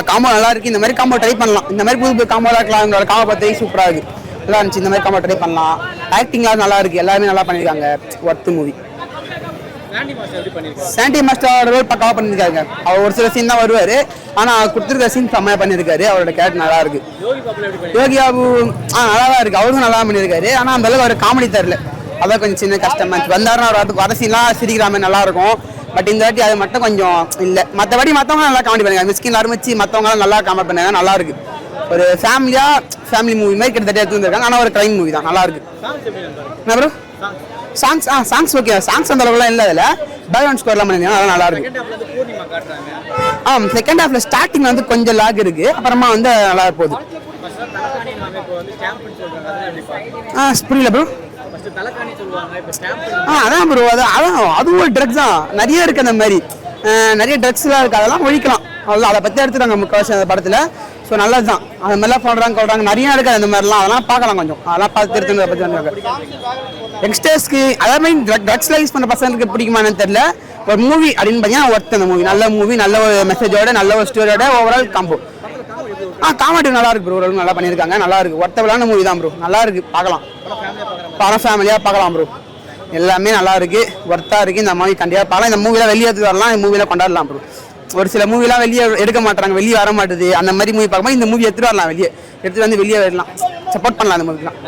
Combo நல்லா இருக்கு. இந்த மாதிரி காம்போ ட்ரை பண்ணலாம். இந்த மாதிரி புது புது காம்போலாம் இருக்கலாம். உங்களோட காம்போ பார்த்து சூப்பராக இருக்கு, நல்லா இருந்துச்சு. இந்த மாதிரி காம்போ ட்ரை பண்ணலாம். ஆக்டிங்லாம் நல்லா இருக்கு, எல்லாருமே நல்லா பண்ணியிருக்காங்க. Worth movie. Sandy master role பக்காவாக பண்ணியிருக்காங்க. அவர் ஒரு சில சீன் தான் வருவார், ஆனால் கொடுத்துருக்க சீன் செம்மையாக பண்ணியிருக்காரு. அவரோட கேரக்டர் நல்லா இருக்கு. யோகி பாபு நல்லா தான் இருக்கு, அவரும் நல்லா பண்ணியிருக்காரு. ஆனால் அந்த அளவுக்கு அவர் காமெடி தரல, அதான் கொஞ்சம் சின்ன கஷ்டமா இருந்துச்சு. வந்தாருன்னா அவர் வர சீன்லாம் சிரிக்கிற மாதிரி நல்லா இருக்கும். பட் இந்த வாட்டி அது மட்டும் கொஞ்சம் இல்லை. மற்றபடி மற்றவங்க நல்லா காமெடி பண்ணுறாங்க. மிஸ்கின் ஆரம்பிச்சு மற்றவங்களாம் நல்லா காமெடி பண்ணாங்க, நல்லா இருக்கு. ஒரு ஃபேமிலி மூவி மாதிரி கிட்டத்தட்ட எடுத்து வந்துருக்காங்க. ஆனால் ஒரு கிரைம் மூவி தான், நல்லா இருக்கு. என்ன ப்ரோ சாங்ஸ் ஓகே, சாங்ஸ் அந்த அளவுக்குலாம் இல்லை. அதில் பேக்ரவுண்ட் ஸ்கோர்லாம் பண்ணிருந்தாங்க, அதெல்லாம் நல்லா இருக்கு. செகண்ட் ஹாஃப்ல ஸ்டார்டிங் வந்து கொஞ்சம் லாக் இருக்கு, அப்புறமா வந்து நல்லா போகுது. புரியல ப்ரோ. அதான் ப்ரோ, அதுவும் ஒரு ட்ரக்ஸ் தான், நிறைய இருக்கு. அந்த மாதிரி நிறைய ட்ரக்ஸ்லாம் இருக்கு, அதெல்லாம் ஒழிக்கலாம். அவ்வளோ அதை பற்றி எடுத்துட்டாங்க முக்கால்வாசி அந்த படத்தில். ஸோ நல்லது தான். அது மாதிரிலாம் கொள்றாங்க நிறைய இருக்குது. அந்த மாதிரிலாம் அதெல்லாம் பார்க்கலாம், கொஞ்சம் அதெல்லாம் பார்த்து எடுத்துக்கிறத பற்றி வந்தாங்க. யங்ஸ்டர்ஸ்க்கு அதே மாதிரி ட்ரக்ஸ்லாம் யூஸ் பண்ண பசங்களுக்கு பிடிக்குமான்னு தெரியல. ஒரு மூவி அப்படின்னு பார்த்தீங்கன்னா ஒர்த். அந்த மூவி நல்ல மூவி, நல்ல ஒரு மெசேஜோட, நல்ல ஒரு ஸ்டோரியோட, ஓவரால் காம்போ. காமெடி நல்லா இருக்கு ப்ரோ, ஓரளவுக்கு நல்லா பண்ணியிருக்காங்க, நல்லா இருக்கு. ஒர்த்தபிளான மூவி தான் ப்ரோ, நல்லா இருக்கு, பார்க்கலாம். படம் ஃபேமிலியாக பார்க்கலாம் ப்ரோ, எல்லாமே நல்லா இருக்கு, ஒர்த்தாக இருக்கு. இந்த மூவி கண்டிப்பாக பார்க்கலாம். இந்த மூவிலாம் வெளியே எடுத்து வரலாம், இந்த மூவியில் கொண்டாடலாம் ப்ரோ. ஒரு சில மூவிலாம் வெளியே எடுக்க மாட்டாங்க, வெளியே வர மாட்டுது. அந்த மாதிரி மூவி பார்க்கும்போது இந்த மூவி எடுத்துகிட்டு வரலாம், வெளியே எடுத்துகிட்டு வந்து வெளியே வரலாம், சப்போர்ட் பண்ணலாம் அந்த மூவிலாம்.